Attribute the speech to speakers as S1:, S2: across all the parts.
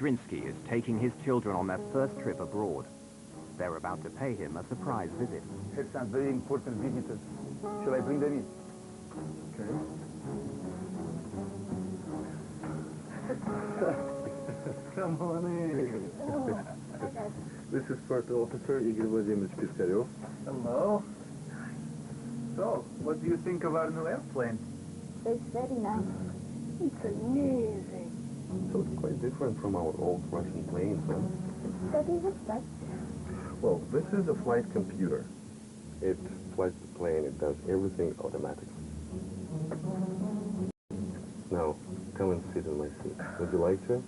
S1: Kudrinski is taking his children on their first trip abroad. They're about to pay him a surprise visit.
S2: Had some very important visitors. Shall I bring them in? Okay. Come on in.
S3: This is First Officer Igor Vladimirovich Piskarev.
S2: Hello. So, what do you think of our new airplane?
S4: It's very nice. It's amazing.
S3: So it's quite different from our old Russian planes, huh?
S4: That is a fact.
S3: Well, this is a flight computer. It flies the plane, it does everything automatically. Now, come and sit in my seat. Would you like to?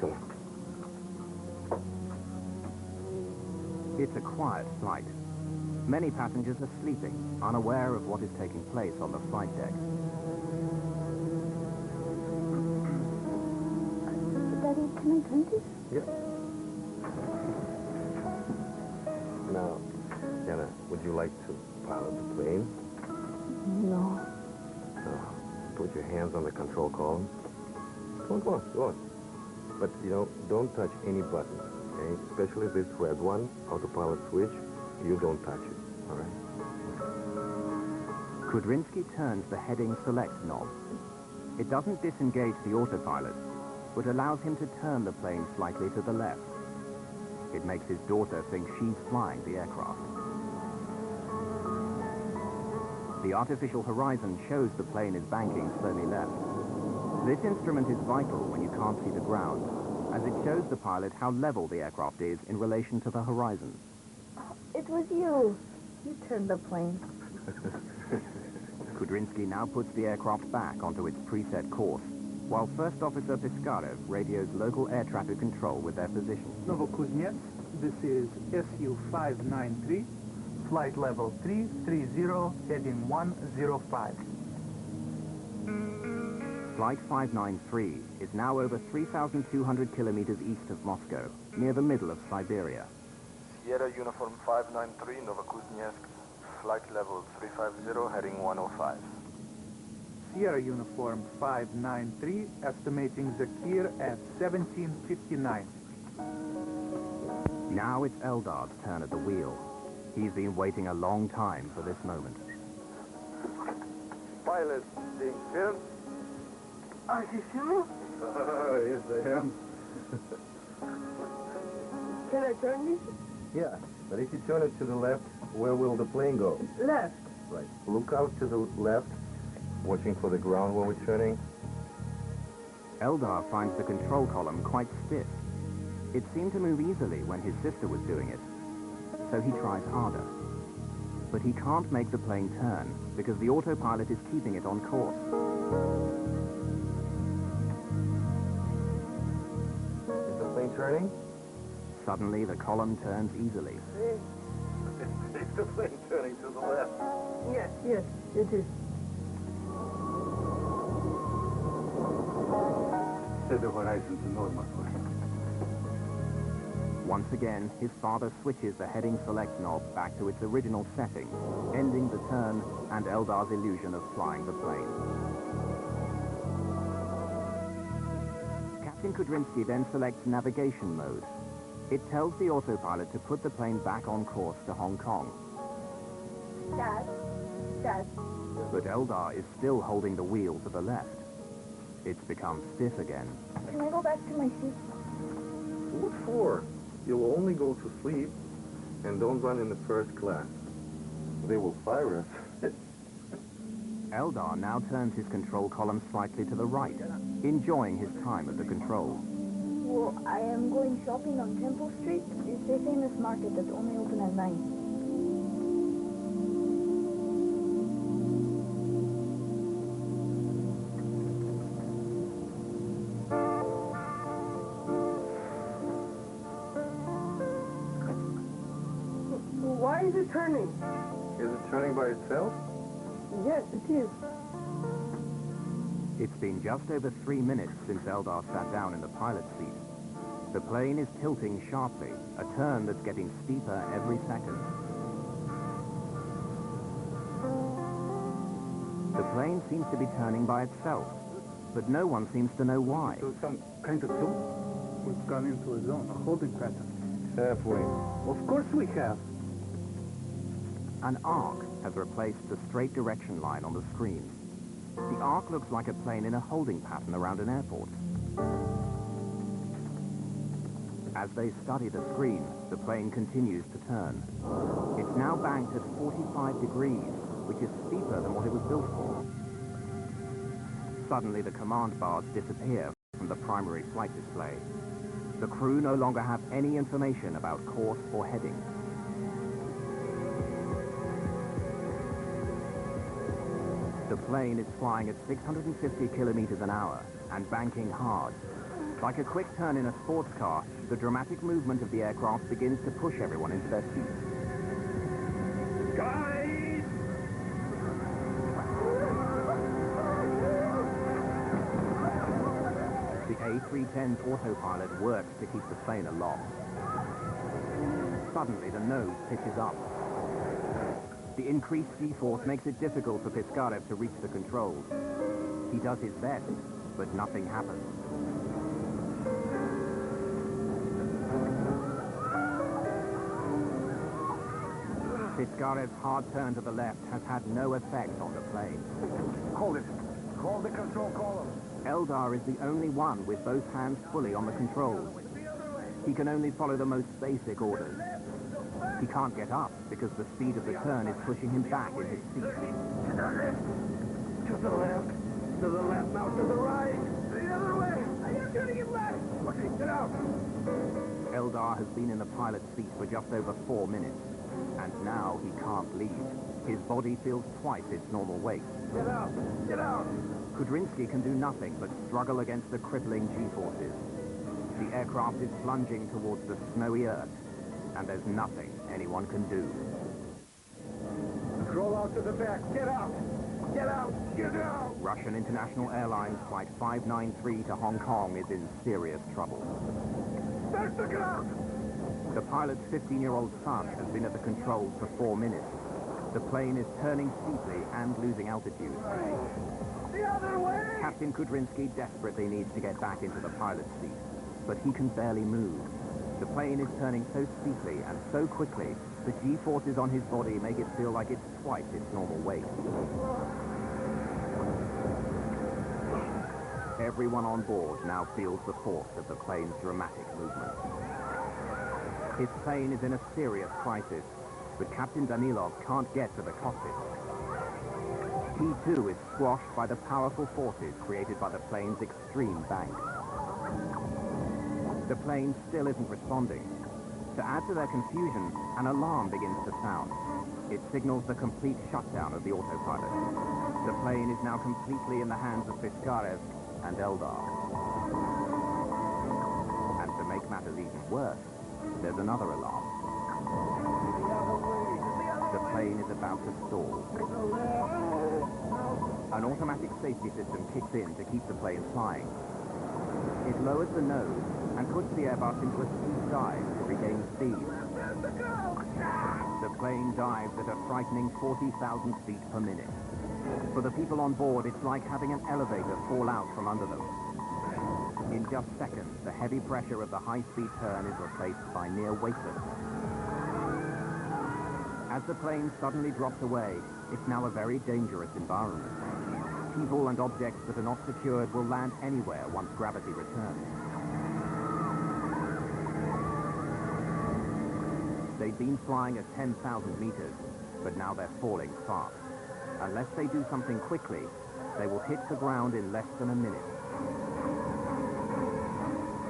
S3: Come on.
S1: It's a quiet flight. Many passengers are sleeping, unaware of what is taking place on the flight deck.
S4: Daddy, can I drink this?
S3: Yeah. Now, Anna, would you like to pilot the plane?
S4: No.
S3: Put your hands on the control column. Come on, go on. But, you know, don't touch any buttons, okay? Especially this red one, autopilot switch. You don't touch it, all right?
S1: Kudrinski turns the heading select knob. It doesn't disengage the autopilot, but allows him to turn the plane slightly to the left. It makes his daughter think she's flying the aircraft. The artificial horizon shows the plane is banking slowly left. This instrument is vital when you can't see the ground, as it shows the pilot how level the aircraft is in relation to the horizon.
S4: It was you. You turned the plane.
S1: Kudrinski now puts the aircraft back onto its preset course, while First Officer Piskarev radios local air traffic control with their position.
S2: Novokuznetsk, this is SU-593, flight level 330, heading 105.
S1: Flight 593 is now over 3,200 kilometers east of Moscow, near the middle of Siberia.
S5: Sierra Uniform 593, Novokuznetsk, flight level 350, heading 105.
S2: Sierra Uniform 593, estimating Zakir at 1759.
S1: Now it's Eldar's turn at the wheel. He's been waiting a long time for this moment.
S3: Pilot, being filmed?
S2: Are you sure?
S3: Yes, I am.
S4: Can I turn this?
S3: Yeah, but if you turn it to the left, where will the plane go?
S4: Left.
S3: Right. Look out to the left, watching for the ground when we're turning.
S1: Eldar finds the control column quite stiff. It seemed to move easily when his sister was doing it, so he tries harder. But he can't make the plane turn because the autopilot is keeping it on course.
S3: Is the plane turning?
S1: Suddenly, the column turns easily.
S3: Is the plane turning to the left?
S4: Yes, yes, it is.
S2: Set the horizon to normal.
S1: Once again, his father switches the heading select knob back to its original setting, ending the turn and Eldar's illusion of flying the plane. Captain Kudrinski then selects navigation mode. It tells the autopilot to put the plane back on course to Hong Kong.
S4: Dad.
S1: But Eldar is still holding the wheel to the left. It's become stiff again.
S4: Can I go back to my seat?
S3: What for? You'll only go to sleep, and don't run in the first class. They will fire us.
S1: Eldar now turns his control column slightly to the right, enjoying his time at the controls.
S4: Well, I am going shopping on Temple Street. It's a famous market that's only open at 9.
S6: Why is it turning?
S3: Is it turning by itself?
S6: Yes, it is.
S1: It's been just over 3 minutes since Eldar sat down in the pilot's seat. The plane is tilting sharply, a turn that's getting steeper every second. The plane seems to be turning by itself, but no one seems to know why.
S2: So some kind of tilt? We've gone into a zone, a holding pattern.
S3: Halfway.
S2: Of course we have.
S1: An arc has replaced the straight direction line on the screen. The arc looks like a plane in a holding pattern around an airport. As they study the screen, the plane continues to turn. It's now banked at 45 degrees, which is steeper than what it was built for. Suddenly, the command bars disappear from the primary flight display. The crew no longer have any information about course or heading. The plane is flying at 650 kilometers an hour and banking hard. Like a quick turn in a sports car, the dramatic movement of the aircraft begins to push everyone into their seats.
S2: Guys!
S1: The A310's autopilot works to keep the plane aloft. Suddenly, the nose pitches up. The increased G-force makes it difficult for Piskarev to reach the controls. He does his best, but nothing happens. Piskarev's hard turn to the left has had no effect on the plane.
S3: Hold it. Hold the control column.
S1: Eldar is the only one with both hands fully on the controls. He can only follow the most basic orders. He can't get up because the speed of the turn is pushing him back in his seat.
S3: To the left. To the left. To the left. Now to the right. The other way. I am turning it left. Okay, get out.
S1: Eldar has been in the pilot's seat for just over 4 minutes. And now he can't leave. His body feels twice its normal weight.
S3: Get out! Get out!
S1: Kudrinski can do nothing but struggle against the crippling G-forces. The aircraft is plunging towards the snowy earth, and there's nothing anyone can do.
S3: Roll out to the back. Get out! Get out! Get out!
S1: Russian International Airlines Flight 593 to Hong Kong is in serious trouble.
S3: There's the ground!
S1: The pilot's 15-year-old son has been at the controls for 4 minutes. The plane is turning steeply and losing altitude.
S3: The other way!
S1: Captain Kudrinski desperately needs to get back into the pilot's seat, but he can barely move. The plane is turning so steeply and so quickly, the G-forces on his body make it feel like it's twice its normal weight. Everyone on board now feels the force of the plane's dramatic movement. His plane is in a serious crisis, but Captain Danilov can't get to the cockpit. He too is squashed by the powerful forces created by the plane's extreme bank. The plane still isn't responding. To add to their confusion, an alarm begins to sound. It signals the complete shutdown of the autopilot. The plane is now completely in the hands of Piskarev and Eldar. And to make matters even worse, there's another alarm. The plane is about to stall. An automatic safety system kicks in to keep the plane flying. It lowers the nose and puts the Airbus into a steep dive to regain speed. The plane dives at a frightening 40,000 feet per minute. For the people on board, it's like having an elevator fall out from under them. In just seconds, the heavy pressure of the high-speed turn is replaced by near weightlessness. As the plane suddenly drops away, it's now a very dangerous environment. People and objects that are not secured will land anywhere once gravity returns. They've been flying at 10,000 meters, but now they're falling fast. Unless they do something quickly, they will hit the ground in less than a minute.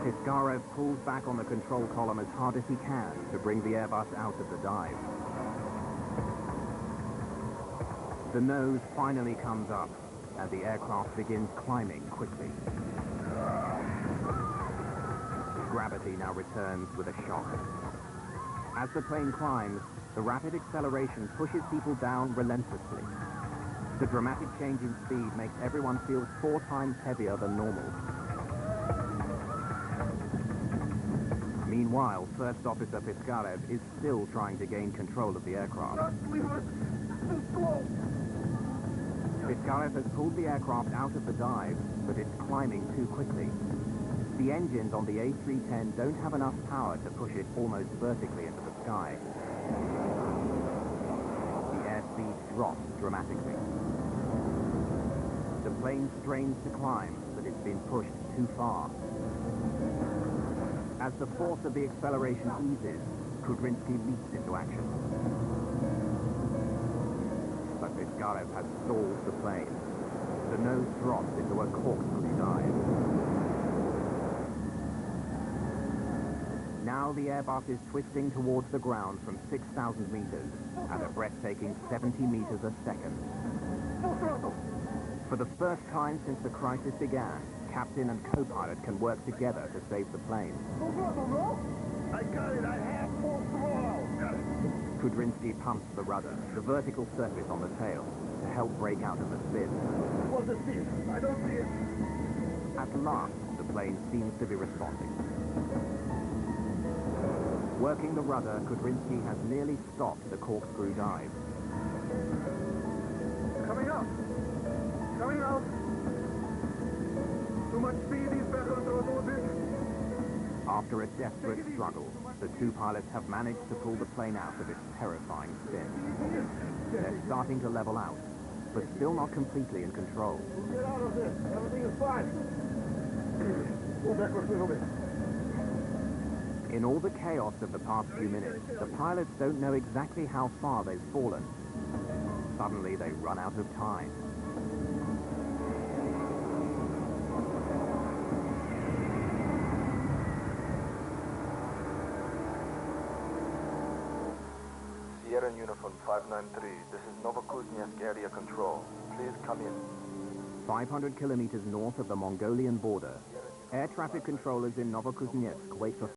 S1: Piskarev pulls back on the control column as hard as he can to bring the Airbus out of the dive. The nose finally comes up, and the aircraft begins climbing quickly. Gravity now returns with a shock. As the plane climbs, the rapid acceleration pushes people down relentlessly. The dramatic change in speed makes everyone feel 4 times heavier than normal. Meanwhile, First Officer Piskarev is still trying to gain control of the aircraft. Piskarev has pulled the aircraft out of the dive, but it's climbing too quickly. The engines on the A310 don't have enough power to push it almost vertically into the sky. The airspeed drops dramatically. The plane strains to climb, but it's been pushed too far. As the force of the acceleration eases, Kudrinski leaps into action. But Piskarev has stalled the plane. The nose drops into a corkscrew dive. Now the Airbus is twisting towards the ground from 6,000 meters at a breathtaking 70 meters a second. For the first time since the crisis began, captain and co-pilot can work together to save the plane.
S2: I got it. I have full throttle. Got it.
S1: Kudrinski pumps the rudder, the vertical surface on the tail, to help break out of the spin.
S2: What's the speed? I don't see it.
S1: At last, the plane seems to be responding. Working the rudder, Kudrinski has nearly stopped the corkscrew dive.
S2: Coming out. Coming out. Too much speed. He's back on throttle a bit.
S1: After a desperate struggle, the two pilots have managed to pull the plane out of its terrifying spin. They're starting to level out, but still not completely in control.
S2: Get out of this. Everything is fine. Go backwards a little bit.
S1: In all the chaos of the past few minutes, the pilots don't know exactly how far they've fallen. Suddenly, they run out of time.
S5: Sierra Uniform 593, this is Novokuznetsk area control. Please come in.
S1: 500 kilometers north of the Mongolian border, air traffic controllers in Novokuznetsk wait for